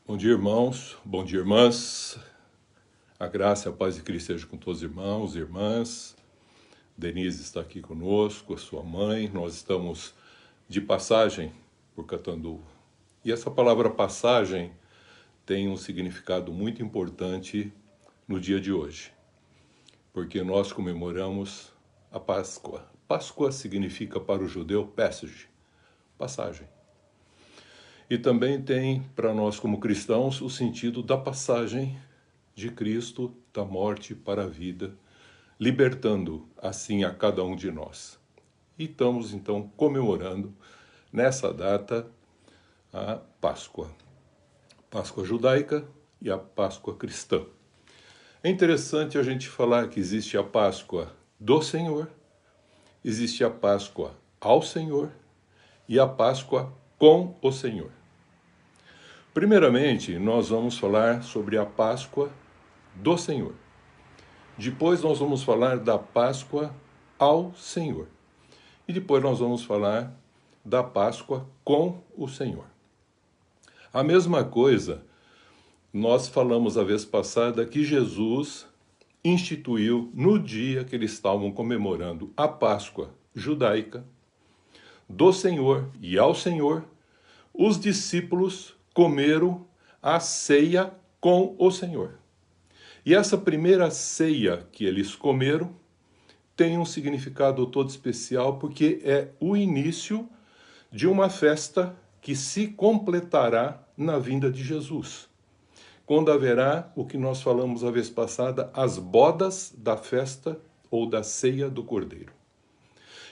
Bom dia, irmãos. Bom dia, irmãs. A graça e a paz de Cristo seja com todos os irmãos e irmãs. Denise está aqui conosco, a sua mãe. Nós estamos de passagem por Catanduva. E essa palavra passagem tem um significado muito importante no dia de hoje, porque nós comemoramos a Páscoa. Páscoa significa para o judeu passage, passagem. E também tem para nós como cristãos o sentido da passagem de Cristo da morte para a vida, libertando assim a cada um de nós. E estamos então comemorando nessa data a Páscoa. Páscoa judaica e a Páscoa cristã. É interessante a gente falar que existe a Páscoa do Senhor, existe a Páscoa ao Senhor e a Páscoa com o Senhor. Primeiramente, nós vamos falar sobre a Páscoa do Senhor. Depois nós vamos falar da Páscoa ao Senhor. E depois nós vamos falar da Páscoa com o Senhor. A mesma coisa, nós falamos a vez passada que Jesus instituiu no dia que eles estavam comemorando a Páscoa judaica do Senhor e ao Senhor, os discípulos comeram a ceia com o Senhor. E essa primeira ceia que eles comeram tem um significado todo especial, porque é o início de uma festa que se completará na vinda de Jesus, quando haverá o que nós falamos a vez passada, as bodas da festa ou da ceia do Cordeiro.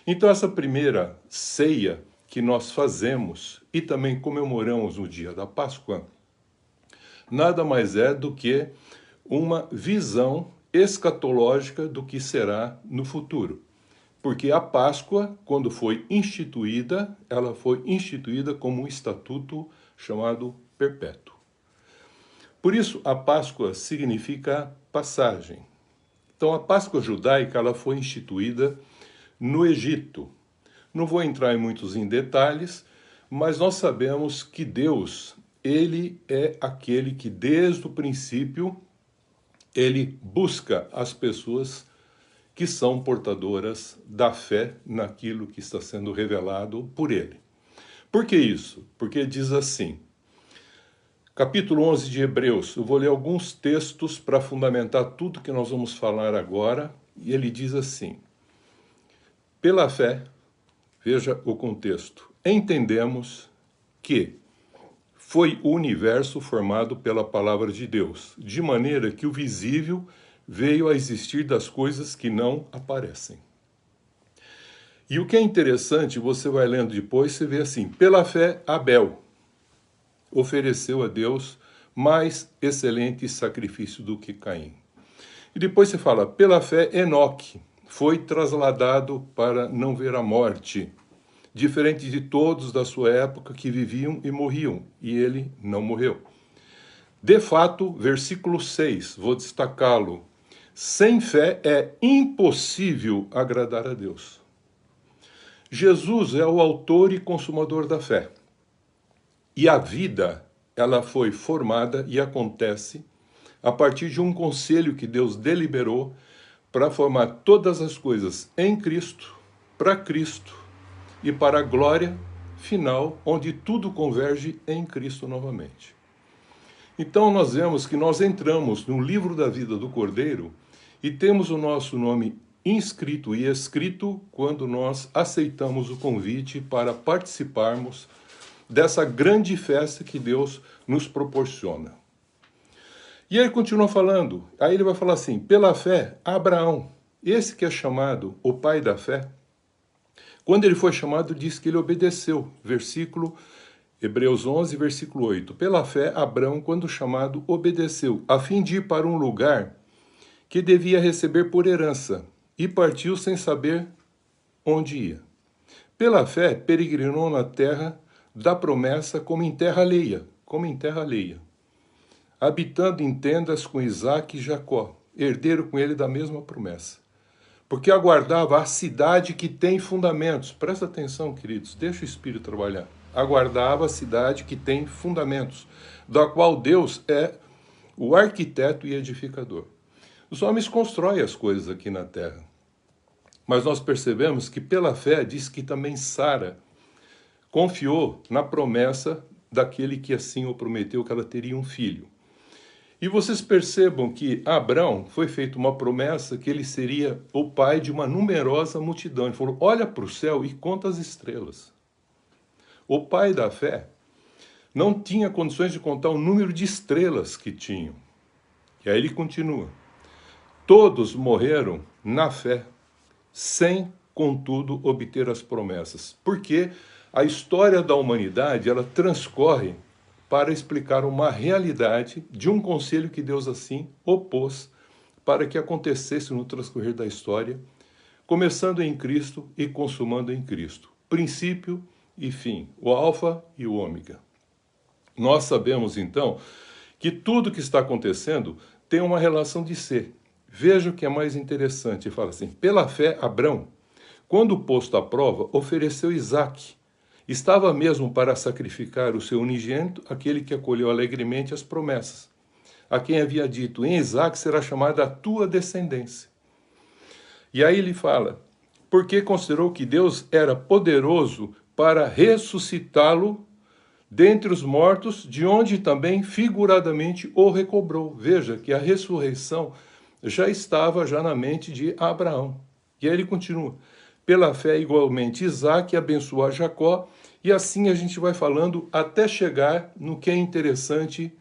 Então essa primeira ceia que nós fazemos e também comemoramos no dia da Páscoa, nada mais é do que uma visão escatológica do que será no futuro. Porque a Páscoa, quando foi instituída, ela foi instituída como um estatuto chamado perpétuo. Por isso, a Páscoa significa passagem. Então, a Páscoa judaica ela foi instituída no Egito. Não vou entrar em muitos detalhes, mas nós sabemos que Deus, ele é aquele que desde o princípio, ele busca as pessoas que são portadoras da fé naquilo que está sendo revelado por ele. Por que isso? Porque diz assim, capítulo 11 de Hebreus, eu vou ler alguns textos para fundamentar tudo que nós vamos falar agora, e ele diz assim, pela fé, veja o contexto, entendemos que foi o universo formado pela palavra de Deus, de maneira que o visível veio a existir das coisas que não aparecem. E o que é interessante, você vai lendo depois, você vê assim, pela fé, Abel ofereceu a Deus mais excelente sacrifício do que Caim. E depois você fala, pela fé, Enoque foi trasladado para não ver a morte, diferente de todos da sua época que viviam e morriam, e ele não morreu. De fato, versículo 6, vou destacá-lo, sem fé é impossível agradar a Deus. Jesus é o autor e consumador da fé. E a vida, ela foi formada e acontece a partir de um conselho que Deus deliberou para formar todas as coisas em Cristo, para Cristo e para a glória final, onde tudo converge em Cristo novamente. Então nós vemos que nós entramos no livro da vida do Cordeiro e temos o nosso nome inscrito e escrito quando nós aceitamos o convite para participarmos dessa grande festa que Deus nos proporciona. E ele continua falando, aí ele vai falar assim, pela fé, Abraão, esse que é chamado o pai da fé, quando ele foi chamado, diz que ele obedeceu, versículo Hebreus 11, versículo 8. Pela fé, Abraão, quando chamado, obedeceu, a fim de ir para um lugar que devia receber por herança, e partiu sem saber onde ia. Pela fé, peregrinou na terra da promessa como em terra alheia, habitando em tendas com Isaque e Jacó, herdeiro com ele da mesma promessa. Porque aguardava a cidade que tem fundamentos. Presta atenção, queridos, deixa o Espírito trabalhar. aguardava a cidade que tem fundamentos, da qual Deus é o arquiteto e edificador. Os homens constroem as coisas aqui na terra, mas nós percebemos que pela fé diz que também Sara confiou na promessa daquele que assim o prometeu, que ela teria um filho. E vocês percebam que a Abraão foi feita uma promessa que ele seria o pai de uma numerosa multidão. Ele falou, olha para o céu e conta as estrelas. O pai da fé não tinha condições de contar o número de estrelas que tinham. E aí ele continua. Todos morreram na fé, sem, contudo, obter as promessas. Porque a história da humanidade, ela transcorre para explicar uma realidade de um conselho que Deus assim opôs para que acontecesse no transcorrer da história, começando em Cristo e consumando em Cristo. Princípio e fim, o alfa e o ômega. Nós sabemos, então, que tudo que está acontecendo tem uma relação de ser. Veja o que é mais interessante, ele fala assim, pela fé, Abrão, quando posto à prova, ofereceu Isaque. Estava mesmo para sacrificar o seu unigênito, aquele que acolheu alegremente as promessas, a quem havia dito, em Isaque será chamada a tua descendência. E aí ele fala, porque considerou que Deus era poderoso para ressuscitá-lo dentre os mortos, de onde também figuradamente o recobrou. Veja que a ressurreição já estava na mente de Abraão. E aí ele continua, pela fé igualmente Isaque abençoou a Jacó, e assim a gente vai falando até chegar no que é interessante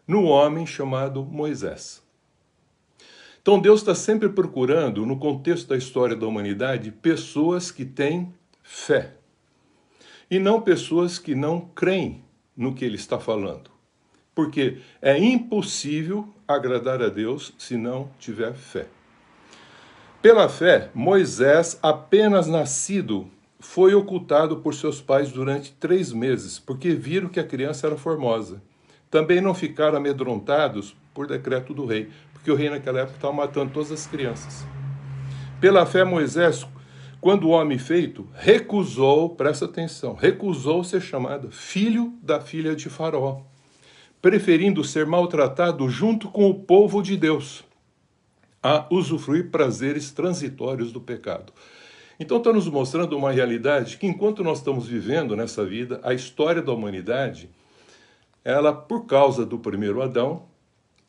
no homem chamado Moisés. Então Deus está sempre procurando, no contexto da história da humanidade, pessoas que têm fé. E não pessoas que não creem no que ele está falando. Porque é impossível agradar a Deus se não tiver fé. Pela fé, Moisés, apenas nascido, foi ocultado por seus pais durante 3 meses, porque viram que a criança era formosa. Também não ficaram amedrontados por decreto do rei, porque o rei naquela época estava matando todas as crianças. Pela fé, Moisés, quando o homem feito, recusou, presta atenção, recusou ser chamado filho da filha de Faraó, preferindo ser maltratado junto com o povo de Deus, a usufruir prazeres transitórios do pecado. Então está nos mostrando uma realidade que enquanto nós estamos vivendo nessa vida, a história da humanidade, ela, por causa do primeiro Adão,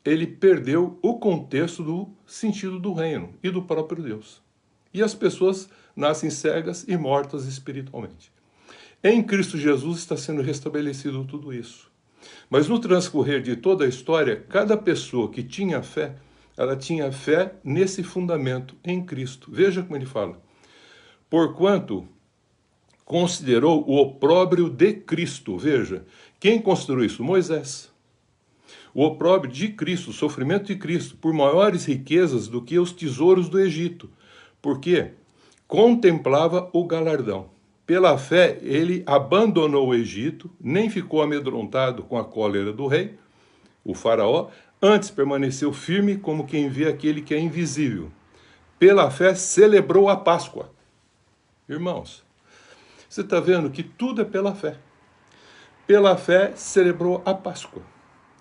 ele perdeu o contexto do sentido do reino e do próprio Deus. E as pessoas nascem cegas e mortas espiritualmente. Em Cristo Jesus está sendo restabelecido tudo isso. Mas no transcorrer de toda a história, cada pessoa que tinha fé, ela tinha fé nesse fundamento, em Cristo. Veja como ele fala. Porquanto considerou o opróbrio de Cristo. Veja, quem considerou isso? Moisés. O opróbrio de Cristo, o sofrimento de Cristo, por maiores riquezas do que os tesouros do Egito. Porque contemplava o galardão. Pela fé, ele abandonou o Egito, nem ficou amedrontado com a cólera do rei, o faraó, antes permaneceu firme como quem vê aquele que é invisível. Pela fé, celebrou a Páscoa. Irmãos, você está vendo que tudo é pela fé. Pela fé, celebrou a Páscoa.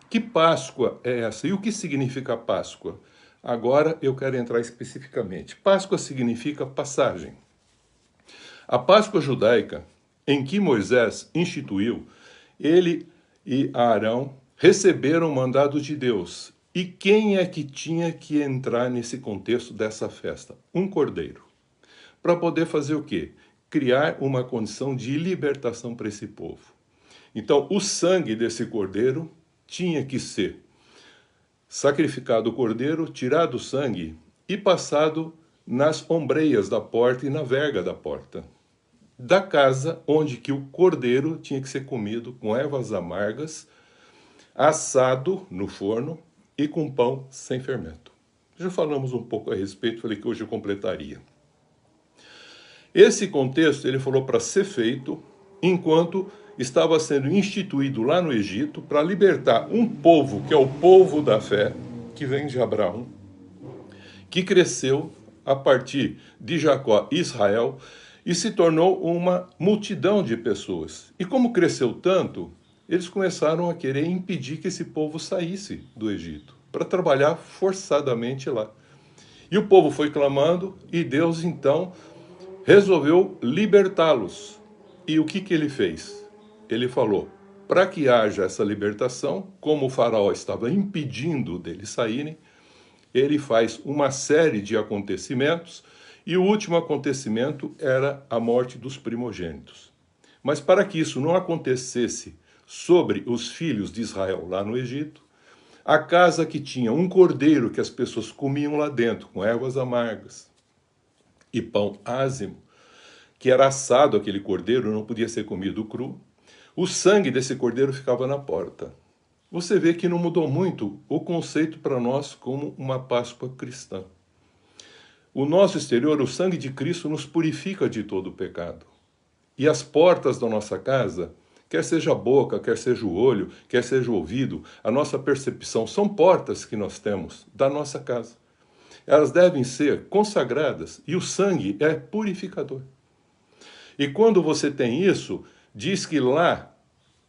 Que Páscoa é essa? E o que significa Páscoa? Agora eu quero entrar especificamente. Páscoa significa passagem. A Páscoa judaica, em que Moisés instituiu, ele e Arão receberam o mandado de Deus. E quem é que tinha que entrar nesse contexto dessa festa? Um cordeiro. Para poder fazer o quê? Criar uma condição de libertação para esse povo. Então, o sangue desse cordeiro tinha que ser sacrificado o cordeiro, tirado o sangue e passado nas ombreias da porta e na verga da porta da casa onde que o cordeiro tinha que ser comido com ervas amargas, assado no forno e com pão sem fermento. Já falamos um pouco a respeito, falei que hoje eu completaria. Esse contexto ele falou para ser feito enquanto estava sendo instituído lá no Egito para libertar um povo, que é o povo da fé, que vem de Abraão, que cresceu a partir de Jacó e Israel, e se tornou uma multidão de pessoas. E como cresceu tanto, eles começaram a querer impedir que esse povo saísse do Egito, para trabalhar forçadamente lá. E o povo foi clamando, e Deus então resolveu libertá-los. E o que ele fez? Ele falou, para que haja essa libertação, como o faraó estava impedindo deles saírem, ele faz uma série de acontecimentos, e o último acontecimento era a morte dos primogênitos. Mas para que isso não acontecesse sobre os filhos de Israel lá no Egito, a casa que tinha um cordeiro que as pessoas comiam lá dentro, com ervas amargas e pão ázimo, que era assado aquele cordeiro, não podia ser comido cru, o sangue desse cordeiro ficava na porta. Você vê que não mudou muito o conceito para nós como uma Páscoa cristã. O nosso exterior, o sangue de Cristo, nos purifica de todo o pecado. E as portas da nossa casa, quer seja a boca, quer seja o olho, quer seja o ouvido, a nossa percepção, são portas que nós temos da nossa casa. Elas devem ser consagradas e o sangue é purificador. E quando você tem isso, diz que lá,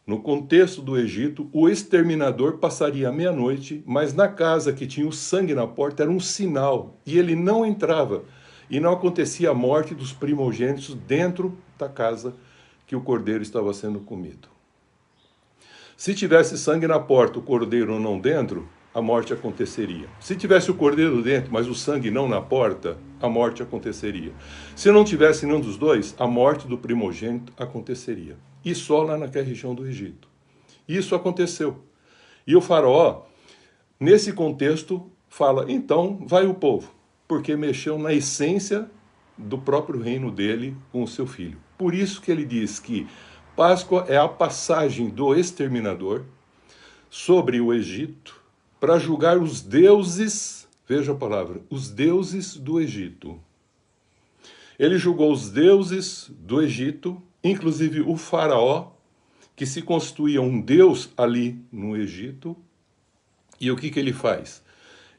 no contexto do Egito, o exterminador passaria a meia-noite, mas na casa que tinha o sangue na porta era um sinal, e ele não entrava, e não acontecia a morte dos primogênitos dentro da casa que o cordeiro estava sendo comido. Se tivesse sangue na porta, o cordeiro não dentro, a morte aconteceria. Se tivesse o cordeiro dentro, mas o sangue não na porta, a morte aconteceria. Se não tivesse nenhum dos dois, a morte do primogênito aconteceria. E só lá naquela região do Egito. Isso aconteceu. E o faraó, nesse contexto, fala, então vai o povo, porque mexeu na essência do próprio reino dele com o seu filho. Por isso que ele diz que Páscoa é a passagem do exterminador sobre o Egito para julgar os deuses, veja a palavra, os deuses do Egito. Ele julgou os deuses do Egito, inclusive o faraó, que se constituía um deus ali no Egito. E o que ele faz?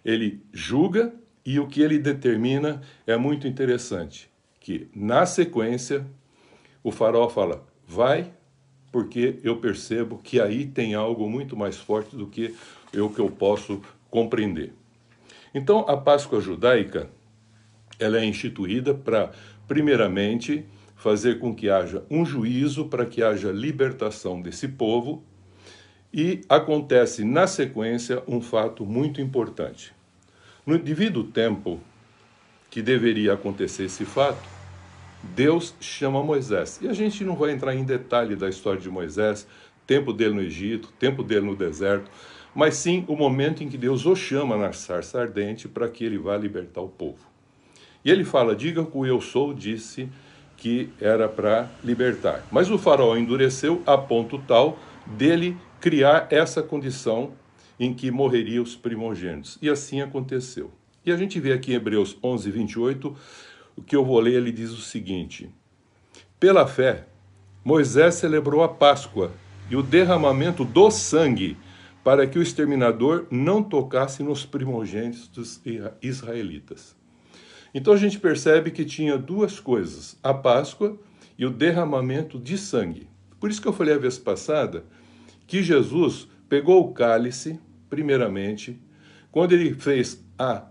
Ele julga, e o que ele determina é muito interessante, que na sequência o faraó fala, vai, porque eu percebo que aí tem algo muito mais forte do que eu posso compreender. Então, a Páscoa judaica, ela é instituída para, primeiramente, fazer com que haja um juízo, para que haja libertação desse povo, e acontece, na sequência, um fato muito importante. No devido tempo que deveria acontecer esse fato, Deus chama Moisés. E a gente não vai entrar em detalhe da história de Moisés, tempo dele no Egito, tempo dele no deserto, mas sim o momento em que Deus o chama na sarça ardente para que ele vá libertar o povo. E ele fala, diga que o eu sou disse que era para libertar. Mas o faraó endureceu a ponto tal dele criar essa condição em que morreriam os primogênitos. E assim aconteceu. E a gente vê aqui em Hebreus 11, 28, o que eu vou ler, ele diz o seguinte, pela fé, Moisés celebrou a Páscoa e o derramamento do sangue para que o exterminador não tocasse nos primogênitos dos israelitas. Então a gente percebe que tinha duas coisas, a Páscoa e o derramamento de sangue. Por isso que eu falei a vez passada que Jesus pegou o cálice, primeiramente, quando ele fez a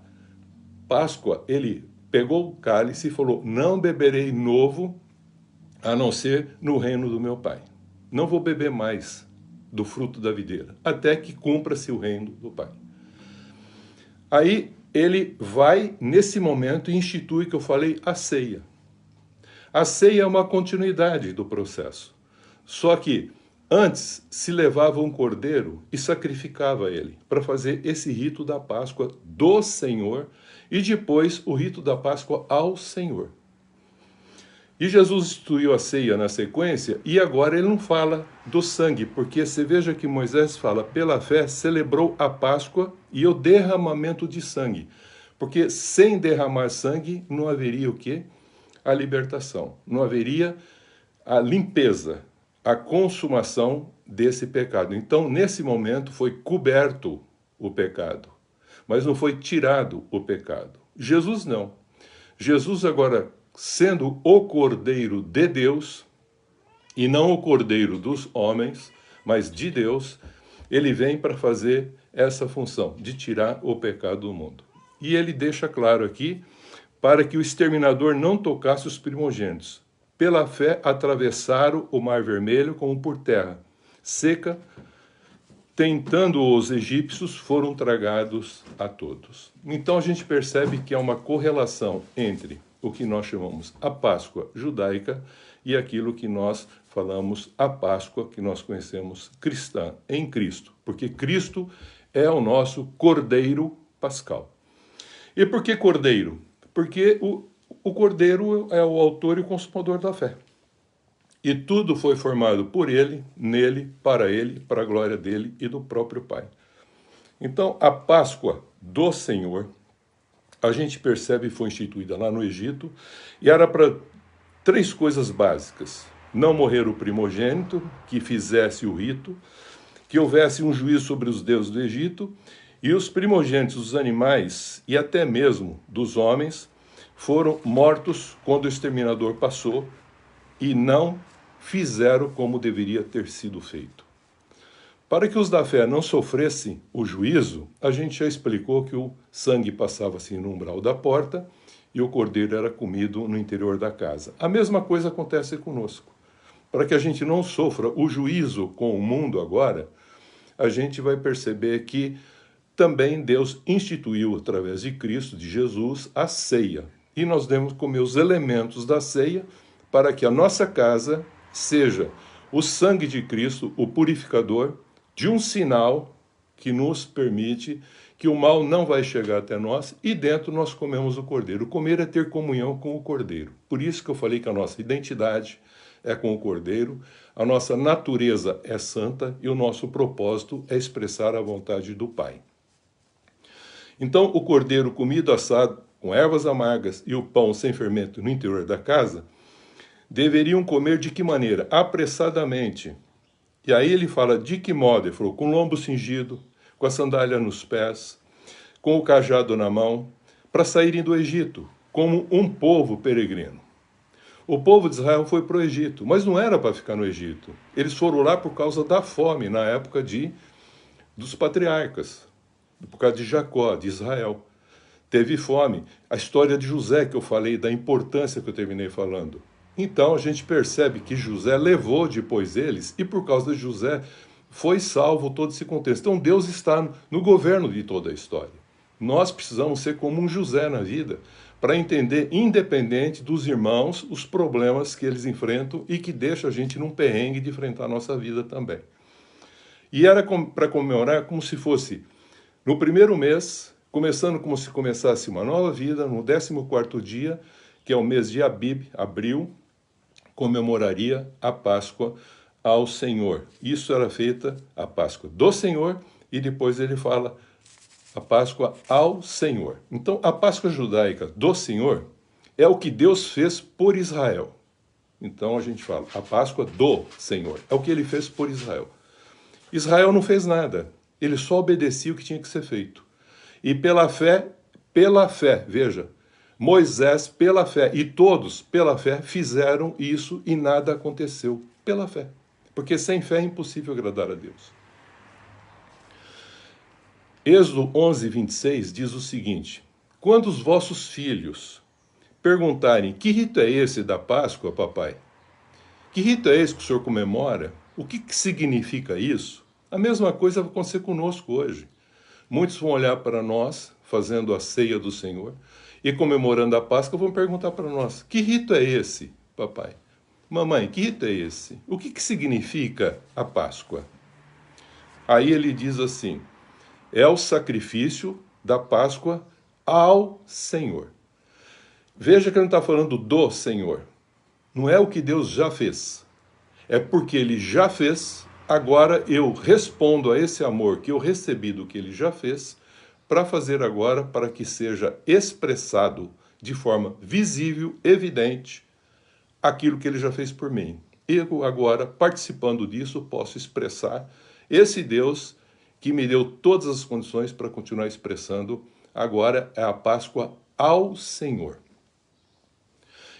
Páscoa, ele pegou o cálice e falou, não beberei novo, a não ser no reino do meu Pai. Não vou beber mais do fruto da videira, até que cumpra-se o reino do Pai. Aí ele vai, nesse momento, e institui, que eu falei, a ceia. A ceia é uma continuidade do processo. Só que antes se levava um cordeiro e sacrificava ele, para fazer esse rito da Páscoa do Senhor, e depois o rito da Páscoa ao Senhor. E Jesus instituiu a ceia na sequência, e agora ele não fala do sangue, porque você veja que Moisés fala, pela fé celebrou a Páscoa e o derramamento de sangue. Porque sem derramar sangue não haveria o quê? A libertação. Não haveria a limpeza, a consumação desse pecado. Então, nesse momento, foi coberto o pecado, mas não foi tirado o pecado. Jesus não. Jesus agora sendo o Cordeiro de Deus, e não o Cordeiro dos homens, mas de Deus, ele vem para fazer essa função, de tirar o pecado do mundo. E ele deixa claro aqui, para que o exterminador não tocasse os primogênitos. Pela fé atravessaram o Mar Vermelho como por terra seca, tentando os egípcios, foram tragados a todos. Então a gente percebe que há uma correlação entre o que nós chamamos a Páscoa judaica e aquilo que nós falamos a Páscoa, que nós conhecemos cristã, em Cristo. Porque Cristo é o nosso Cordeiro Pascal. E por que Cordeiro? Porque o Cordeiro é o autor e o consumador da fé. E tudo foi formado por ele, nele, para a glória dele e do próprio Pai. Então, a Páscoa do Senhor, a gente percebe, foi instituída lá no Egito, e era para 3 coisas básicas. Não morrer o primogênito, que fizesse o rito, que houvesse um juízo sobre os deuses do Egito, e os primogênitos dos animais, e até mesmo dos homens, foram mortos quando o exterminador passou, e não fizeram como deveria ter sido feito. Para que os da fé não sofressem o juízo, a gente já explicou que o sangue passava assim no umbral da porta e o cordeiro era comido no interior da casa. A mesma coisa acontece conosco. Para que a gente não sofra o juízo com o mundo agora, a gente vai perceber que também Deus instituiu, através de Cristo, de Jesus, a ceia. E nós devemos comer os elementos da ceia para que a nossa casa seja o sangue de Cristo, o purificador, de um sinal que nos permite que o mal não vai chegar até nós, e dentro nós comemos o cordeiro. O comer é ter comunhão com o cordeiro. Por isso que eu falei que a nossa identidade é com o cordeiro, a nossa natureza é santa e o nosso propósito é expressar a vontade do Pai. Então, o cordeiro comido, assado, com ervas amargas e o pão sem fermento no interior da casa, deveriam comer de que maneira? Apressadamente. E aí ele fala de que modo? Ele falou, com o lombo cingido, com a sandália nos pés, com o cajado na mão, para saírem do Egito, como um povo peregrino. O povo de Israel foi para o Egito, mas não era para ficar no Egito. Eles foram lá por causa da fome, na época dos patriarcas, por causa de Jacó, de Israel. Teve fome. A história de José, que eu falei, da importância que eu terminei falando. Então a gente percebe que José levou depois eles, e por causa de José foi salvo todo esse contexto. Então Deus está no governo de toda a história. Nós precisamos ser como um José na vida, para entender, independente dos irmãos, os problemas que eles enfrentam e que deixa a gente num perrengue de enfrentar a nossa vida também. E era para comemorar como se fosse no primeiro mês, começando como se começasse uma nova vida, no 14º dia, que é o mês de Abib, abril, comemoraria a Páscoa ao Senhor. Isso era feita a Páscoa do Senhor, e depois ele fala a Páscoa ao Senhor. Então, a Páscoa judaica do Senhor é o que Deus fez por Israel. Então, a gente fala a Páscoa do Senhor, é o que ele fez por Israel. Israel não fez nada, ele só obedecia o que tinha que ser feito. E pela fé, veja, Moisés, pela fé, e todos, pela fé, fizeram isso e nada aconteceu. Pela fé. Porque sem fé é impossível agradar a Deus. Êxodo 11, 26 diz o seguinte: quando os vossos filhos perguntarem, que rito é esse da Páscoa, papai? Que rito é esse que o senhor comemora? O que significa isso? A mesma coisa vai acontecer conosco hoje. Muitos vão olhar para nós, fazendo a ceia do Senhor, e comemorando a Páscoa, vão perguntar para nós, que rito é esse, papai? Mamãe, que rito é esse? O que significa a Páscoa? Aí ele diz assim, é o sacrifício da Páscoa ao Senhor. Veja que ele não está falando do Senhor. Não é o que Deus já fez. É porque ele já fez, agora eu respondo a esse amor que eu recebi do que ele já fez, para fazer agora, para que seja expressado de forma visível, evidente, aquilo que ele já fez por mim. Eu agora, participando disso, posso expressar esse Deus que me deu todas as condições para continuar expressando. Agora é a Páscoa ao Senhor.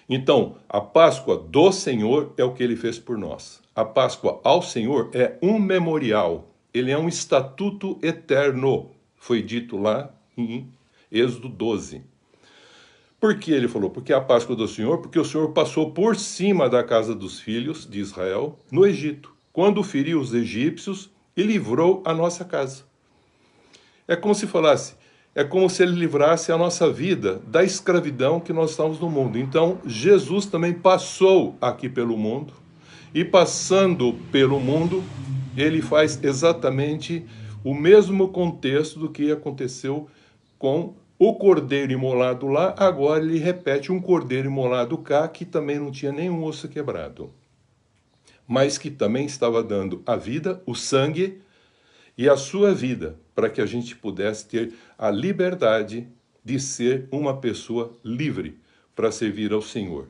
Então, a Páscoa do Senhor é o que ele fez por nós. A Páscoa ao Senhor é um memorial, ele é um estatuto eterno, foi dito lá em Êxodo 12. Por que ele falou? Porque a Páscoa do Senhor, porque o Senhor passou por cima da casa dos filhos de Israel no Egito, quando feriu os egípcios e livrou a nossa casa. É como se falasse, é como se ele livrasse a nossa vida da escravidão que nós estamos no mundo. Então, Jesus também passou aqui pelo mundo, e passando pelo mundo, ele faz exatamente o mesmo contexto do que aconteceu com o cordeiro imolado lá. Agora ele repete um cordeiro imolado cá, que também não tinha nenhum osso quebrado, mas que também estava dando a vida, o sangue e a sua vida, para que a gente pudesse ter a liberdade de ser uma pessoa livre para servir ao Senhor.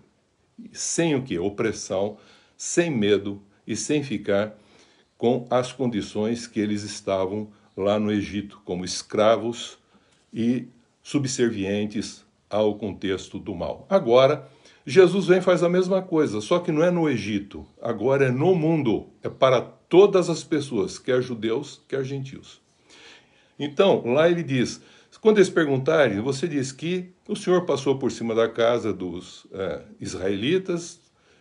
Sem o quê? Opressão, sem medo e sem ficar com as condições que eles estavam lá no Egito, como escravos e subservientes ao contexto do mal. Agora, Jesus vem e faz a mesma coisa, só que não é no Egito, agora é no mundo, é para todas as pessoas, quer judeus, quer gentios. Então, lá ele diz, quando eles perguntarem, você diz que o Senhor passou por cima da casa dos israelitas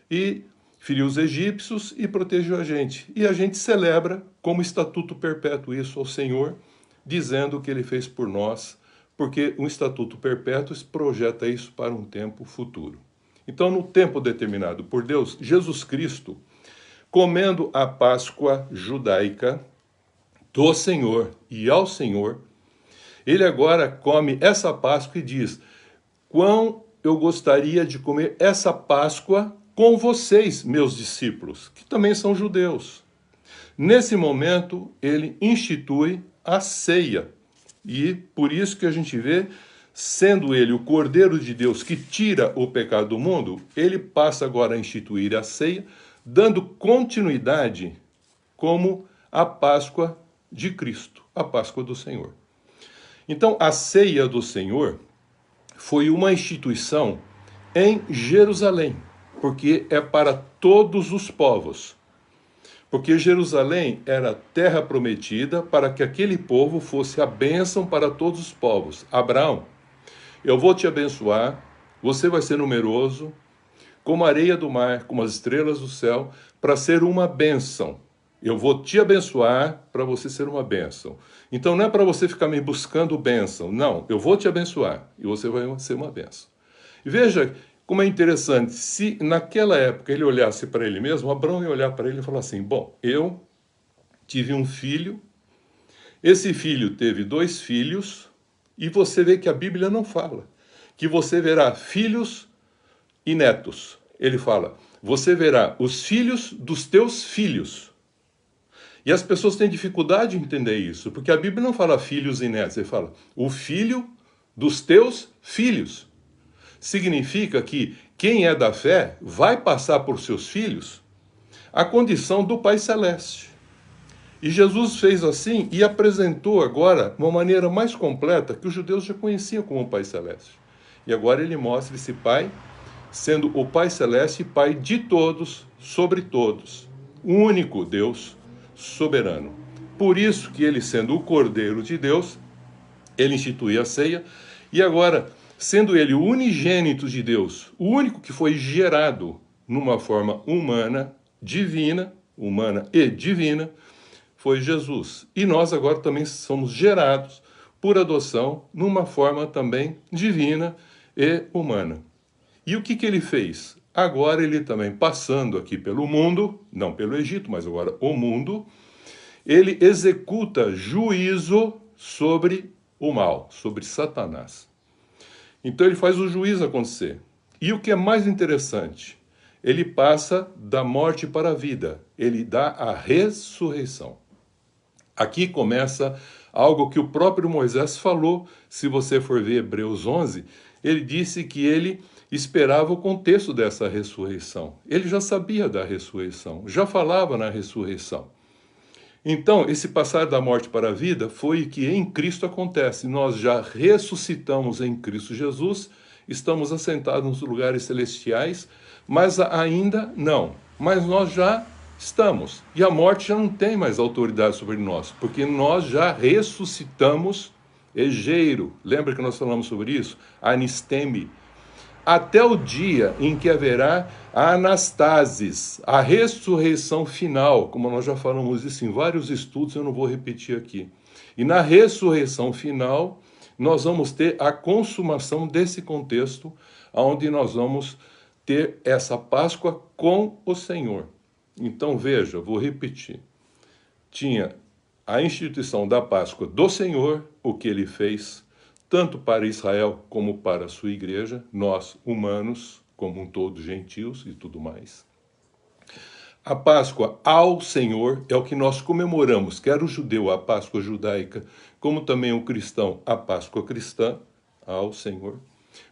e feriu os egípcios e protegeu a gente. E a gente celebra como estatuto perpétuo isso ao Senhor, dizendo o que ele fez por nós, porque um estatuto perpétuo projeta isso para um tempo futuro. Então, no tempo determinado por Deus, Jesus Cristo, comendo a Páscoa judaica do Senhor e ao Senhor, ele agora come essa Páscoa e diz, quão eu gostaria de comer essa Páscoa com vocês, meus discípulos, que também são judeus. Nesse momento, ele institui a ceia. E por isso que a gente vê, sendo ele o Cordeiro de Deus que tira o pecado do mundo, ele passa agora a instituir a ceia, dando continuidade como a Páscoa de Cristo, a Páscoa do Senhor. Então, a ceia do Senhor foi uma instituição em Jerusalém, porque é para todos os povos. Porque Jerusalém era a terra prometida para que aquele povo fosse a bênção para todos os povos. Abraão, eu vou te abençoar, você vai ser numeroso, como a areia do mar, como as estrelas do céu, para ser uma bênção. Eu vou te abençoar para você ser uma bênção. Então não é para você ficar me buscando bênção, não, eu vou te abençoar e você vai ser uma bênção. E veja como é interessante, se naquela época ele olhasse para ele mesmo, Abraão ia olhar para ele e falar assim, bom, eu tive um filho, esse filho teve 2 filhos, e você vê que a Bíblia não fala, que você verá filhos e netos. Ele fala, você verá os filhos dos teus filhos. E as pessoas têm dificuldade de entender isso, porque a Bíblia não fala filhos e netos, ele fala o filho dos teus filhos. Significa que quem é da fé vai passar por seus filhos a condição do Pai Celeste. E Jesus fez assim e apresentou agora uma maneira mais completa que os judeus já conheciam como o Pai Celeste. E agora ele mostra esse Pai sendo o Pai Celeste e Pai de todos, sobre todos. O único Deus soberano. Por isso que ele, sendo o Cordeiro de Deus, ele institui a ceia. E agora, sendo ele o unigênito de Deus, o único que foi gerado numa forma humana, divina, humana e divina, foi Jesus. E nós agora também somos gerados por adoção numa forma também divina e humana. E o que ele fez? Agora ele também, passando aqui pelo mundo, não pelo Egito, mas agora o mundo, ele executa juízo sobre o mal, sobre Satanás. Então ele faz o juízo acontecer. E o que é mais interessante, ele passa da morte para a vida, ele dá a ressurreição. Aqui começa algo que o próprio Moisés falou, se você for ver Hebreus 11, ele disse que ele esperava o contexto dessa ressurreição. Ele já sabia da ressurreição, já falava na ressurreição. Então, esse passar da morte para a vida foi o que em Cristo acontece. Nós já ressuscitamos em Cristo Jesus estamos assentados nos lugares celestiais, mas ainda não. Mas nós já estamos. E a morte já não tem mais autoridade sobre nós, porque nós já ressuscitamos egeiro. Lembra que nós falamos sobre isso? Anisteme. Até o dia em que haverá a anastasis, a ressurreição final, como nós já falamos isso em vários estudos, eu não vou repetir aqui. E na ressurreição final, nós vamos ter a consumação desse contexto, onde nós vamos ter essa Páscoa com o Senhor. Então veja, vou repetir. Tinha a instituição da Páscoa do Senhor, o que ele fez, tanto para Israel como para a sua igreja, nós humanos, como um todo, gentios e tudo mais. A Páscoa ao Senhor é o que nós comemoramos, quer o judeu a Páscoa judaica, como também o cristão a Páscoa cristã, ao Senhor.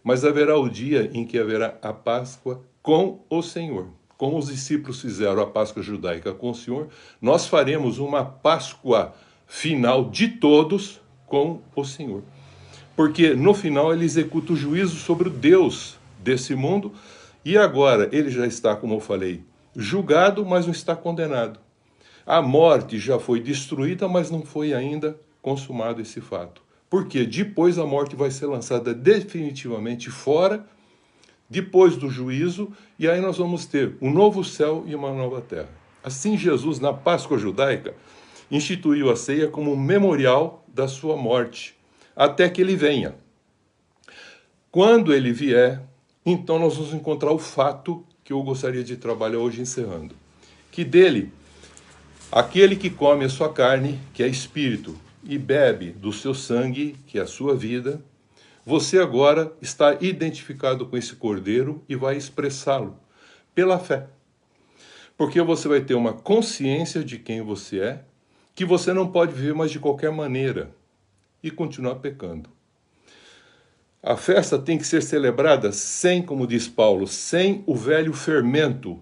Mas haverá o dia em que haverá a Páscoa com o Senhor. Como os discípulos fizeram a Páscoa judaica com o Senhor, nós faremos uma Páscoa final de todos com o Senhor. Porque no final ele executa o juízo sobre o Deus desse mundo, e agora ele já está, como eu falei, julgado, mas não está condenado. A morte já foi destruída, mas não foi ainda consumado esse fato. Porque depois a morte vai ser lançada definitivamente fora, depois do juízo, e aí nós vamos ter um novo céu e uma nova terra. Assim Jesus, na Páscoa judaica, instituiu a ceia como um memorial da sua morte, até que ele venha. Quando ele vier, então nós vamos encontrar o fato que eu gostaria de trabalhar hoje encerrando. Que dele, aquele que come a sua carne, que é espírito, e bebe do seu sangue, que é a sua vida, você agora está identificado com esse cordeiro e vai expressá-lo pela fé. Porque você vai ter uma consciência de quem você é, que você não pode viver mais de qualquer maneira e continuar pecando. A festa tem que ser celebrada sem, como diz Paulo, sem o velho fermento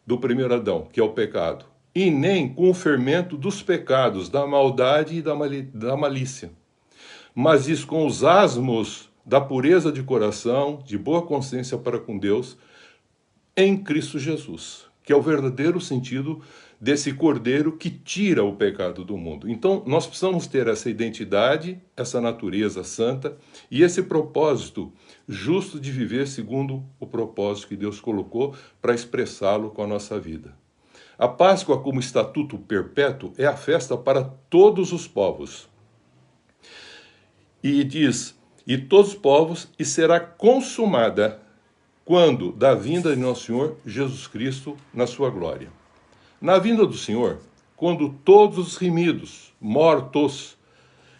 do primeiro Adão, que é o pecado, e nem com o fermento dos pecados, da maldade e da malícia, mas isso com os asmos da pureza de coração, de boa consciência para com Deus, em Cristo Jesus, que é o verdadeiro sentido desse cordeiro que tira o pecado do mundo. Então, nós precisamos ter essa identidade, essa natureza santa e esse propósito justo de viver segundo o propósito que Deus colocou para expressá-lo com a nossa vida. A Páscoa, como estatuto perpétuo, é a festa para todos os povos. E diz, e todos os povos, e será consumada quando da vinda de nosso Senhor Jesus Cristo na sua glória. Na vinda do Senhor, quando todos os remidos, mortos,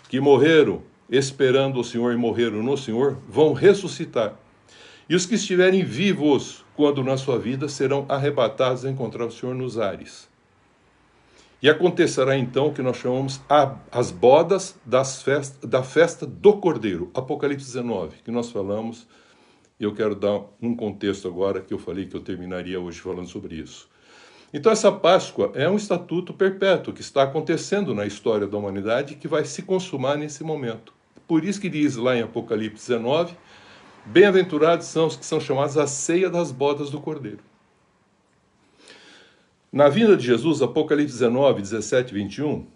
que morreram esperando o Senhor e morreram no Senhor, vão ressuscitar. E os que estiverem vivos, quando na sua vida, serão arrebatados a encontrar o Senhor nos ares. E acontecerá então o que nós chamamos as bodas da festa do Cordeiro, Apocalipse 19, que nós falamos, e eu quero dar um contexto agora, que eu falei que eu terminaria hoje falando sobre isso. Então essa Páscoa é um estatuto perpétuo que está acontecendo na história da humanidade e que vai se consumar nesse momento. Por isso que diz lá em Apocalipse 19, bem-aventurados são os que são chamados a ceia das bodas do Cordeiro. Na vinda de Jesus, Apocalipse 19, 17 e 21,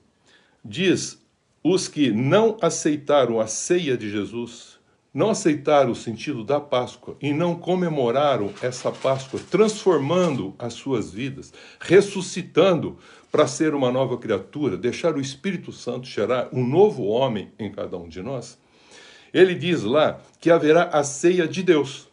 diz, os que não aceitaram a ceia de Jesus, não aceitaram o sentido da Páscoa e não comemoraram essa Páscoa, transformando as suas vidas, ressuscitando para ser uma nova criatura, deixar o Espírito Santo gerar um novo homem em cada um de nós, ele diz lá que haverá a ceia de Deus.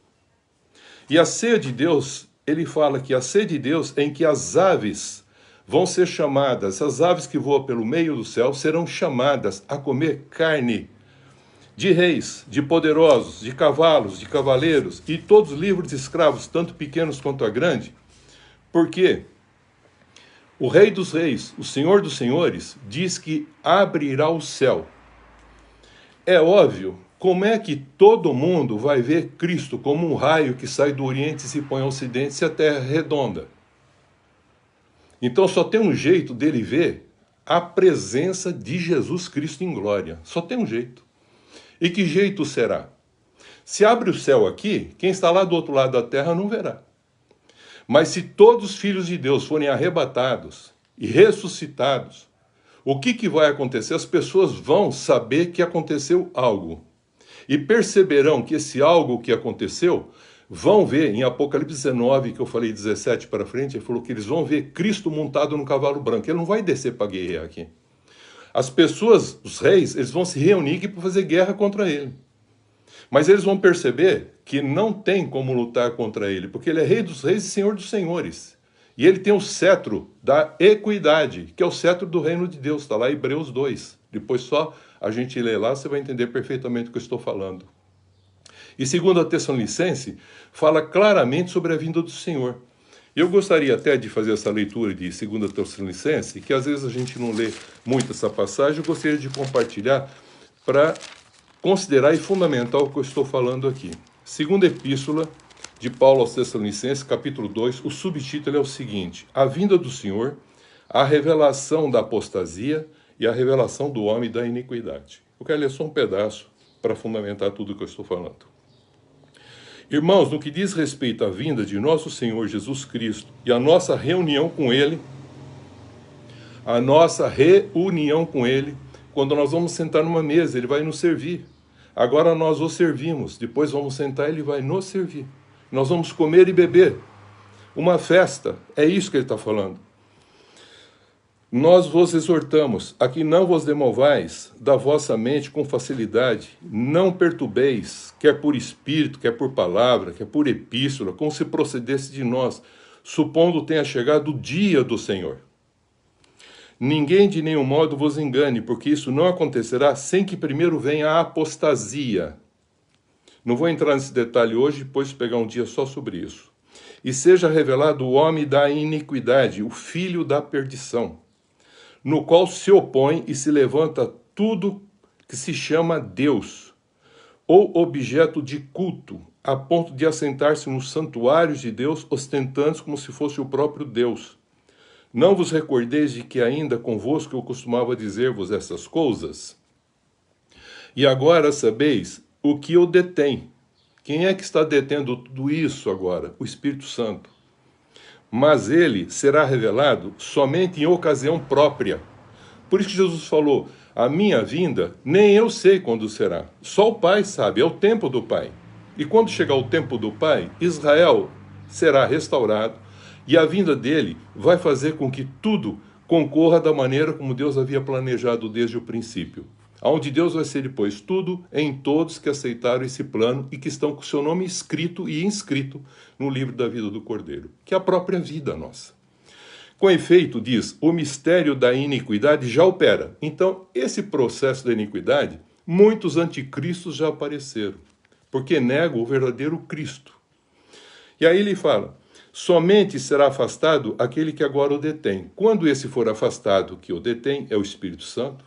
E a ceia de Deus, ele fala que a ceia de Deus é em que as aves vão ser chamadas, as aves que voam pelo meio do céu serão chamadas a comer carne de reis, de poderosos, de cavalos, de cavaleiros e todos livres escravos, tanto pequenos quanto a grande, porque o Rei dos Reis, o Senhor dos Senhores, diz que abrirá o céu. É óbvio, como é que todo mundo vai ver Cristo como um raio que sai do Oriente e se põe ao Ocidente se a Terra é redonda? Então só tem um jeito dele ver a presença de Jesus Cristo em glória. Só tem um jeito. E que jeito será? Se abre o céu aqui, quem está lá do outro lado da terra não verá. Mas se todos os filhos de Deus forem arrebatados e ressuscitados, o que vai acontecer? As pessoas vão saber que aconteceu algo. E perceberão que esse algo que aconteceu, vão ver em Apocalipse 19, que eu falei 17 para frente, ele falou que eles vão ver Cristo montado no cavalo branco. Ele não vai descer para guerrear aqui. As pessoas, os reis, eles vão se reunir para fazer guerra contra ele. Mas eles vão perceber que não tem como lutar contra ele, porque ele é rei dos reis e senhor dos senhores. E ele tem o cetro da equidade, que é o cetro do reino de Deus, está lá em Hebreus 2. Depois só a gente lê lá, você vai entender perfeitamente o que eu estou falando. E segundo a Tessalonicense, fala claramente sobre a vinda do Senhor. Eu gostaria até de fazer essa leitura de 2 Tessalonicense, que às vezes a gente não lê muito essa passagem, eu gostaria de compartilhar para considerar e fundamentar o que eu estou falando aqui. Segunda epístola de Paulo aos Tessalonicenses, capítulo 2, o subtítulo é o seguinte: a vinda do Senhor, a revelação da apostasia e a revelação do homem da iniquidade. Eu quero ler só um pedaço para fundamentar tudo o que eu estou falando. Irmãos, no que diz respeito à vinda de nosso Senhor Jesus Cristo e a nossa reunião com Ele, quando nós vamos sentar numa mesa, Ele vai nos servir. Agora nós o servimos, depois vamos sentar, Ele vai nos servir. Nós vamos comer e beber. Uma festa, é isso que Ele está falando. Nós vos exortamos a que não vos demovais da vossa mente com facilidade, não perturbeis, quer por espírito, quer por palavra, quer por epístola, como se procedesse de nós, supondo tenha chegado o dia do Senhor. Ninguém de nenhum modo vos engane, porque isso não acontecerá sem que primeiro venha a apostasia. Não vou entrar nesse detalhe hoje, depois pegar um dia só sobre isso. E seja revelado o homem da iniquidade, o filho da perdição, no qual se opõe e se levanta tudo que se chama Deus, ou objeto de culto, a ponto de assentar-se nos santuários de Deus, ostentando como se fosse o próprio Deus. Não vos recordeis de que ainda convosco eu costumava dizer-vos essas coisas? E agora sabeis o que eu detém. Quem é que está detendo tudo isso agora? O Espírito Santo. Mas ele será revelado somente em ocasião própria. Por isso que Jesus falou, a minha vinda, nem eu sei quando será. Só o Pai sabe, é o tempo do Pai. E quando chegar o tempo do Pai, Israel será restaurado e a vinda dele vai fazer com que tudo concorra da maneira como Deus havia planejado desde o princípio. Onde Deus vai ser depois tudo em todos que aceitaram esse plano e que estão com o seu nome escrito e inscrito no livro da vida do Cordeiro, que é a própria vida nossa. Com efeito, diz, o mistério da iniquidade já opera. Então, esse processo da iniquidade, muitos anticristos já apareceram, porque negam o verdadeiro Cristo. E aí ele fala, somente será afastado aquele que agora o detém. Quando esse for afastado, que o detém é o Espírito Santo,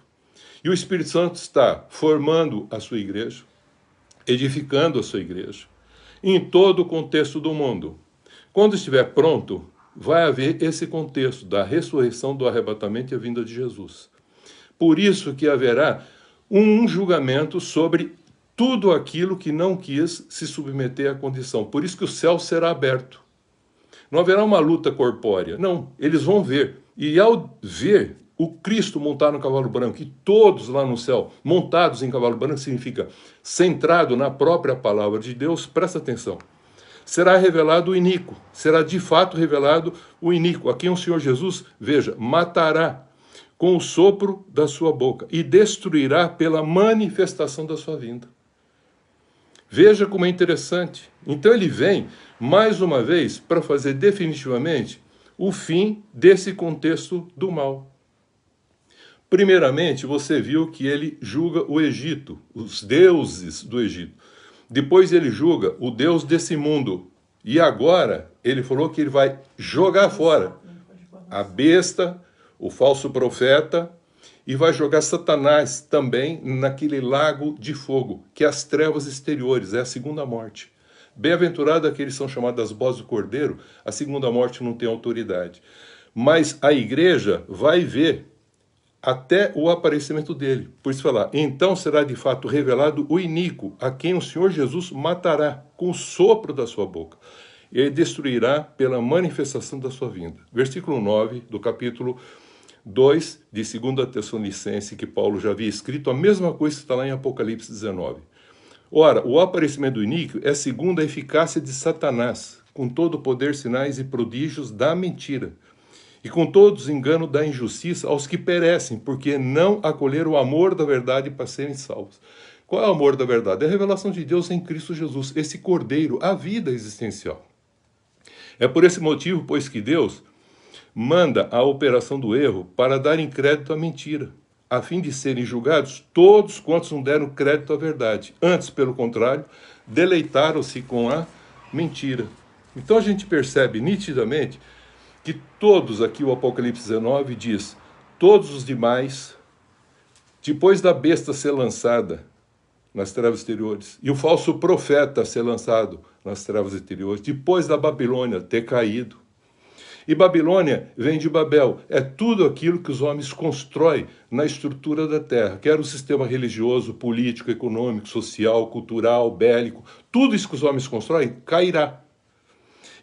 e o Espírito Santo está formando a sua igreja, edificando a sua igreja, em todo o contexto do mundo. Quando estiver pronto, vai haver esse contexto da ressurreição, do arrebatamento e a vinda de Jesus. Por isso que haverá um julgamento sobre tudo aquilo que não quis se submeter à condição. Por isso que o céu será aberto. Não haverá uma luta corpórea. Não, eles vão ver. E ao ver o Cristo montado no cavalo branco, e todos lá no céu montados em cavalo branco, significa centrado na própria palavra de Deus, presta atenção. Será revelado o iníquo, será de fato revelado o iníquo, a quem o Senhor Jesus, veja, matará com o sopro da sua boca e destruirá pela manifestação da sua vinda. Veja como é interessante. Então ele vem, mais uma vez, para fazer definitivamente o fim desse contexto do mal. Primeiramente, você viu que ele julga o Egito, os deuses do Egito. Depois ele julga o Deus desse mundo. E agora ele falou que ele vai jogar fora a besta, o falso profeta, e vai jogar Satanás também naquele lago de fogo, que é as trevas exteriores, é a segunda morte. Bem-aventurado aqueles que são chamados as bozes do cordeiro, a segunda morte não tem autoridade. Mas a igreja vai ver até o aparecimento dele. Por isso falar, então será de fato revelado o iníquo, a quem o Senhor Jesus matará com o sopro da sua boca, e destruirá pela manifestação da sua vinda. Versículo 9 do capítulo 2 de 2 Tessalonicenses, que Paulo já havia escrito, a mesma coisa que está lá em Apocalipse 19. Ora, o aparecimento do iníquo é segundo a eficácia de Satanás, com todo o poder, sinais e prodígios da mentira, e com todos os enganos da injustiça aos que perecem, porque não acolheram o amor da verdade para serem salvos. Qual é o amor da verdade? É a revelação de Deus em Cristo Jesus, esse cordeiro, a vida existencial. É por esse motivo, pois, que Deus manda a operação do erro para dar crédito à mentira, a fim de serem julgados todos quantos não deram crédito à verdade. Antes, pelo contrário, deleitaram-se com a mentira. Então a gente percebe nitidamente que todos, aqui o Apocalipse 19 diz, todos os demais, depois da besta ser lançada nas trevas exteriores, e o falso profeta ser lançado nas trevas exteriores, depois da Babilônia ter caído. E Babilônia vem de Babel, é tudo aquilo que os homens constroem na estrutura da terra, quer o sistema religioso, político, econômico, social, cultural, bélico, tudo isso que os homens constroem cairá.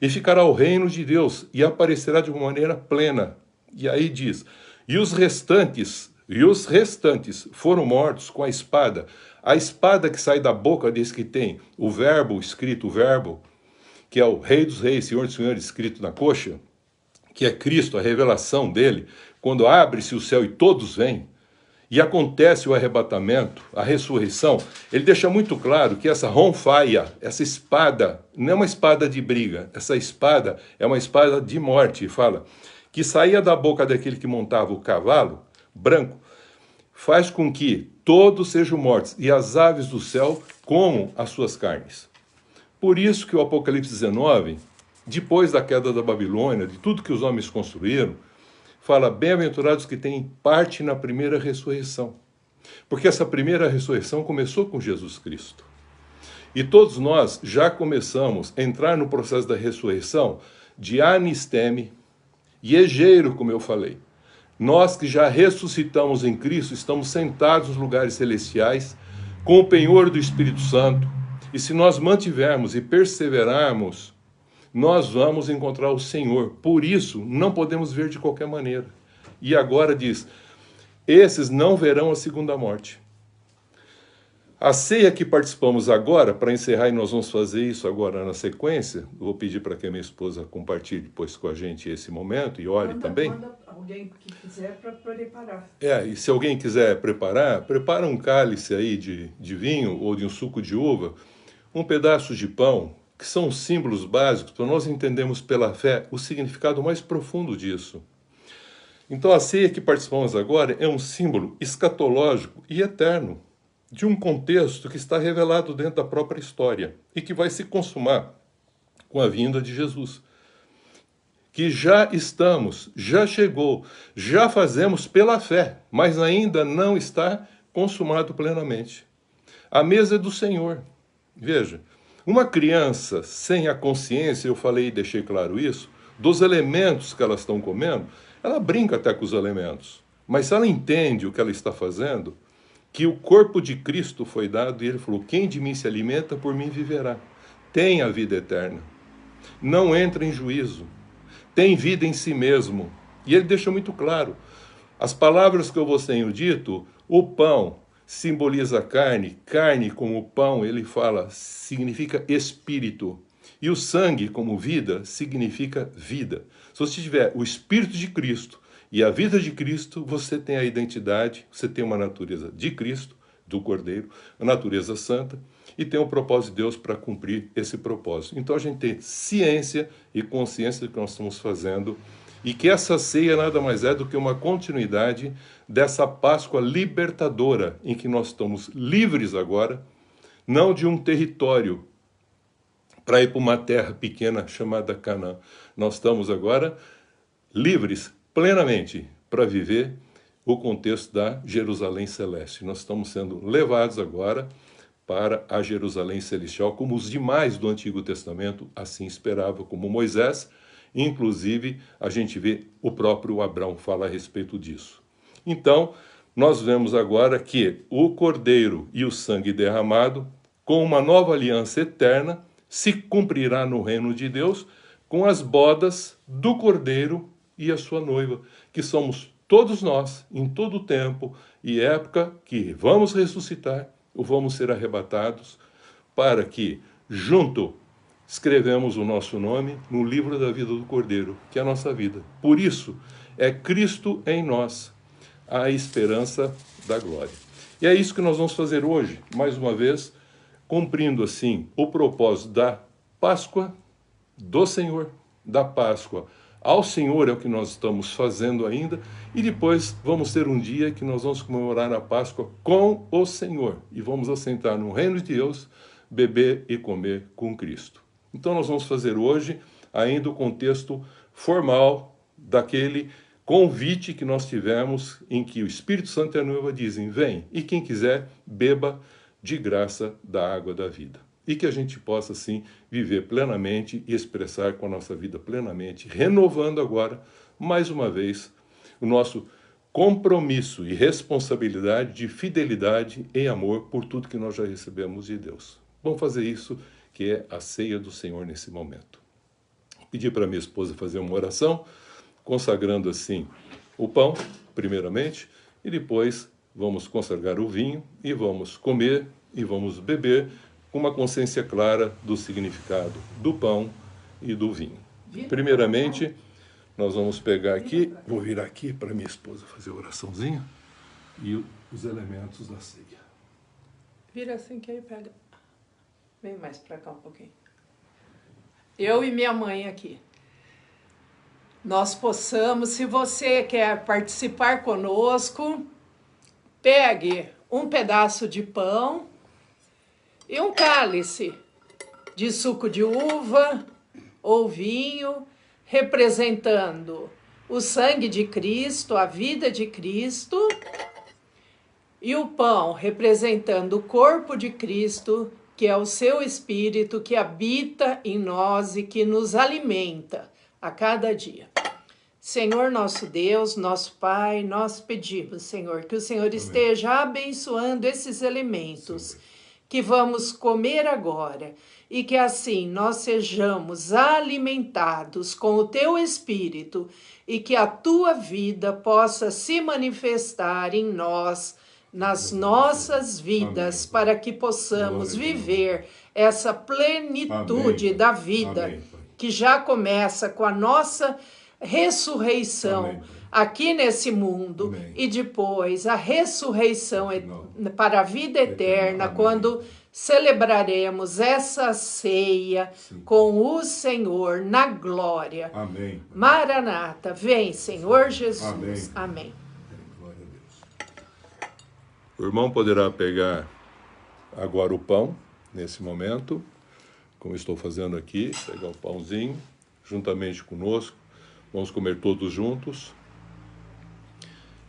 E ficará o reino de Deus, e aparecerá de uma maneira plena. E aí diz, e os restantes foram mortos com a espada que sai da boca desse que tem o verbo escrito, o verbo, que é o Rei dos Reis, Senhor dos Senhores, escrito na coxa, que é Cristo, a revelação dele, quando abre-se o céu e todos vêm, e acontece o arrebatamento, a ressurreição, ele deixa muito claro que essa ronfaia, essa espada, não é uma espada de briga, essa espada é uma espada de morte, e fala, que saía da boca daquele que montava o cavalo, branco, faz com que todos sejam mortos, e as aves do céu comam as suas carnes. Por isso que o Apocalipse 19, depois da queda da Babilônia, de tudo que os homens construíram, fala, bem-aventurados que têm parte na primeira ressurreição. Porque essa primeira ressurreição começou com Jesus Cristo. E todos nós já começamos a entrar no processo da ressurreição de anisteme e egeiro, como eu falei. Nós que já ressuscitamos em Cristo, estamos sentados nos lugares celestiais, com o penhor do Espírito Santo. E se nós mantivermos e perseverarmos, nós vamos encontrar o Senhor. Por isso, não podemos ver de qualquer maneira. E agora diz, esses não verão a segunda morte. A ceia que participamos agora, para encerrar, e nós vamos fazer isso agora na sequência, vou pedir para que a minha esposa compartilhe depois com a gente esse momento, e ore também. Manda alguém que quiser para preparar. E se alguém quiser preparar, prepara um cálice aí de vinho ou de um suco de uva, um pedaço de pão, que são símbolos básicos, para nós entendermos pela fé o significado mais profundo disso. Então a ceia que participamos agora é um símbolo escatológico e eterno, de um contexto que está revelado dentro da própria história, e que vai se consumar com a vinda de Jesus. Que já estamos, já chegou, já fazemos pela fé, mas ainda não está consumado plenamente. A mesa é do Senhor. Veja, uma criança sem a consciência, eu falei e deixei claro isso, dos elementos que elas estão comendo, ela brinca até com os elementos. Mas se ela entende o que ela está fazendo, que o corpo de Cristo foi dado, e ele falou, quem de mim se alimenta, por mim viverá. Tem a vida eterna. Não entra em juízo. Tem vida em si mesmo. E ele deixa muito claro. As palavras que eu vos tenho dito, o pão simboliza a carne, carne como pão, ele fala, significa espírito. E o sangue como vida, significa vida. Se você tiver o Espírito de Cristo e a vida de Cristo, você tem a identidade, você tem uma natureza de Cristo, do Cordeiro, a natureza santa, e tem o propósito de Deus para cumprir esse propósito. Então a gente tem ciência e consciência do que nós estamos fazendo, e que essa ceia nada mais é do que uma continuidade dessa Páscoa libertadora, em que nós estamos livres agora, não de um território para ir para uma terra pequena chamada Canaã. Nós estamos agora livres plenamente para viver o contexto da Jerusalém Celeste. Nós estamos sendo levados agora para a Jerusalém Celestial, como os demais do Antigo Testamento assim esperavam, como Moisés. Inclusive, a gente vê o próprio Abraão falar a respeito disso. Então, nós vemos agora que o Cordeiro e o sangue derramado, com uma nova aliança eterna, se cumprirá no reino de Deus com as bodas do Cordeiro e a sua noiva, que somos todos nós, em todo o tempo e época que vamos ressuscitar ou vamos ser arrebatados, para que, junto, escrevemos o nosso nome no livro da vida do Cordeiro, que é a nossa vida. Por isso, é Cristo em nós, a esperança da glória. E é isso que nós vamos fazer hoje, mais uma vez, cumprindo assim o propósito da Páscoa do Senhor, da Páscoa ao Senhor é o que nós estamos fazendo ainda, e depois vamos ter um dia que nós vamos comemorar a Páscoa com o Senhor, e vamos assentar no reino de Deus, beber e comer com Cristo. Então nós vamos fazer hoje ainda o contexto formal daquele convite que nós tivemos, em que o Espírito Santo e a noiva dizem, vem, e quem quiser, beba de graça da água da vida. E que a gente possa, assim, viver plenamente e expressar com a nossa vida plenamente, renovando agora, mais uma vez, o nosso compromisso e responsabilidade de fidelidade e amor por tudo que nós já recebemos de Deus. Vamos fazer isso, que é a ceia do Senhor nesse momento. Pedi para minha esposa fazer uma oração, consagrando assim o pão, primeiramente, e depois vamos consagrar o vinho e vamos comer e vamos beber com uma consciência clara do significado do pão e do vinho. Primeiramente, nós vamos pegar aqui, vou virar aqui para minha esposa fazer a oraçãozinha e os elementos da ceia. Vira assim que aí pega. Vem mais para cá um pouquinho. Eu e minha mãe aqui. Nós possamos, se você quer participar conosco, pegue um pedaço de pão e um cálice de suco de uva ou vinho, representando o sangue de Cristo, a vida de Cristo, e o pão representando o corpo de Cristo, que é o seu Espírito que habita em nós e que nos alimenta a cada dia. Senhor nosso Deus, nosso Pai, nós pedimos, Senhor, que o Senhor esteja abençoando esses elementos que vamos comer agora, e que assim nós sejamos alimentados com o Teu Espírito e que a Tua vida possa se manifestar em nós, nas nossas vidas, para que possamos viver essa plenitude da vida, que já começa com a nossa ressurreição aqui nesse mundo e depois a ressurreição para a vida eterna, quando celebraremos essa ceia com o Senhor na glória. Amém. Maranata, vem, Senhor Jesus. Amém. Glória a Deus. O irmão poderá pegar agora o pão, nesse momento, como estou fazendo aqui, pegar o pãozinho, juntamente conosco, vamos comer todos juntos.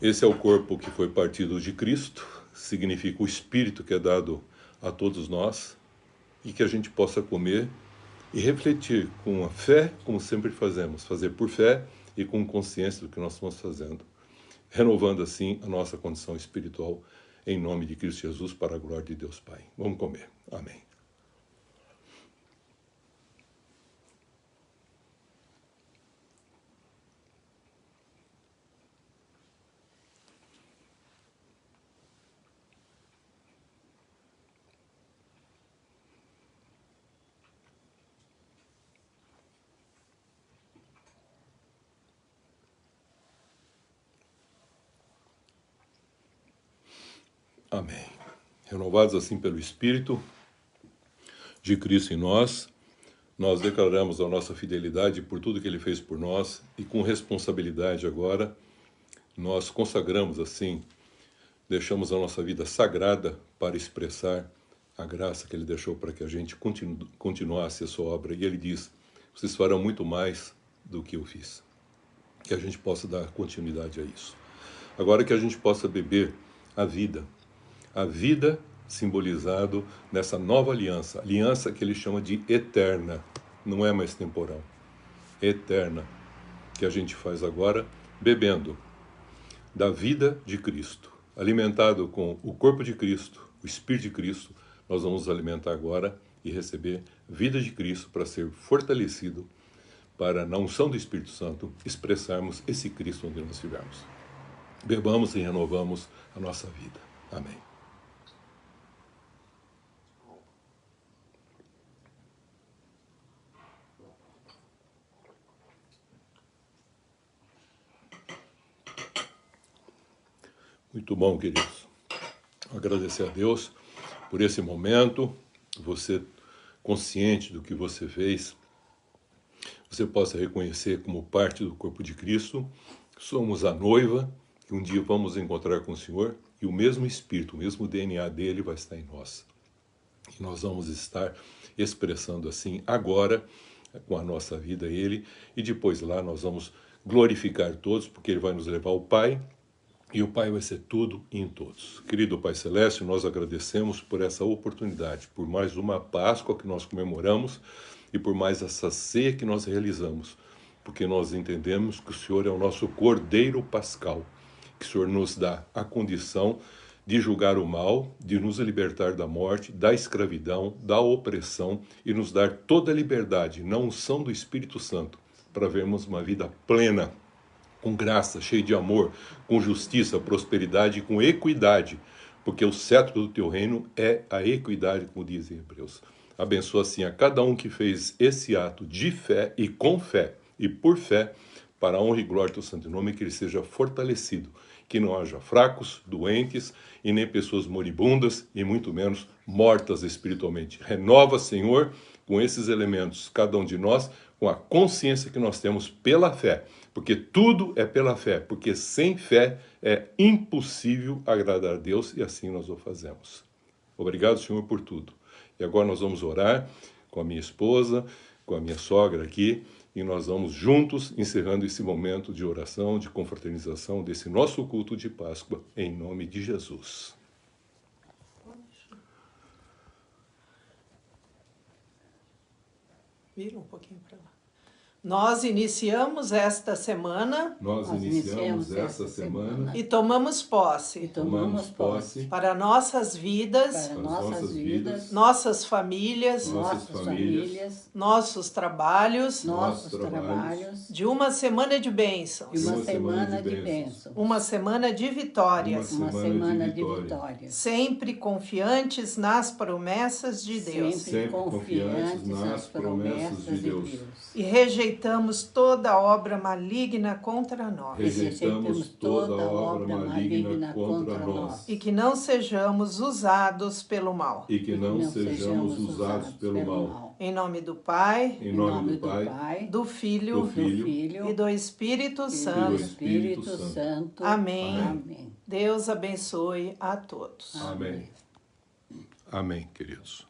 Esse é o corpo que foi partido de Cristo, significa o Espírito que é dado a todos nós, e que a gente possa comer e refletir com a fé, como sempre fazemos, fazer por fé e com consciência do que nós estamos fazendo, renovando assim a nossa condição espiritual, em nome de Cristo Jesus, para a glória de Deus Pai. Vamos comer. Amém. Amém. Renovados assim pelo Espírito de Cristo em nós, nós declaramos a nossa fidelidade por tudo que Ele fez por nós e com responsabilidade agora, nós consagramos assim, deixamos a nossa vida sagrada para expressar a graça que Ele deixou para que a gente continuasse a sua obra. E Ele diz, vocês farão muito mais do que eu fiz. Que a gente possa dar continuidade a isso. Agora que a gente possa beber a vida simbolizado nessa nova aliança, aliança que ele chama de eterna, não é mais temporal, eterna, que a gente faz agora bebendo da vida de Cristo. Alimentado com o corpo de Cristo, o Espírito de Cristo, nós vamos nos alimentar agora e receber vida de Cristo para ser fortalecido, para, na unção do Espírito Santo, expressarmos esse Cristo onde nós estivermos. Bebamos e renovamos a nossa vida. Amém. Muito bom, queridos. Agradecer a Deus por esse momento, você consciente do que você fez, você possa reconhecer como parte do corpo de Cristo, somos a noiva, que um dia vamos encontrar com o Senhor, e o mesmo Espírito, o mesmo DNA dele vai estar em nós. E nós vamos estar expressando assim agora, com a nossa vida, ele, e depois lá nós vamos glorificar todos, porque ele vai nos levar ao Pai, e o Pai vai ser tudo e em todos. Querido Pai Celeste, nós agradecemos por essa oportunidade, por mais uma Páscoa que nós comemoramos e por mais essa ceia que nós realizamos, porque nós entendemos que o Senhor é o nosso Cordeiro Pascal, que o Senhor nos dá a condição de julgar o mal, de nos libertar da morte, da escravidão, da opressão e nos dar toda a liberdade na unção do Espírito Santo para vermos uma vida plena, com graça, cheio de amor, com justiça, prosperidade e com equidade, porque o cetro do teu reino é a equidade, como dizem Hebreus. Abençoa assim a cada um que fez esse ato de fé e com fé e por fé, para a honra e glória do teu santo nome, que ele seja fortalecido, que não haja fracos, doentes e nem pessoas moribundas e muito menos mortas espiritualmente. Renova, Senhor, com esses elementos, cada um de nós, com a consciência que nós temos pela fé, porque tudo é pela fé, porque sem fé é impossível agradar a Deus e assim nós o fazemos. Obrigado, Senhor, por tudo. E agora nós vamos orar com a minha esposa, com a minha sogra aqui, e nós vamos juntos encerrando esse momento de oração, de confraternização desse nosso culto de Páscoa, em nome de Jesus. Vira um pouquinho para lá. Nós iniciamos esta semana. Nós iniciamos esta semana E tomamos posse. Para nossas vidas. Para nossas vidas. Nossas famílias. Nossos trabalhos. De uma semana de bênçãos. Uma semana de vitórias. Sempre confiantes nas promessas de Deus. Sempre confiantes nas promessas de Deus. E rejeitamos toda obra maligna contra nós. Rejeitamos toda obra maligna contra nós. E que não sejamos usados pelo mal. E que não sejamos usados pelo mal. Em nome do Pai, Em nome do Pai, do Filho, e do Espírito Santo. Amém. Deus abençoe a todos. Amém. Amém, queridos.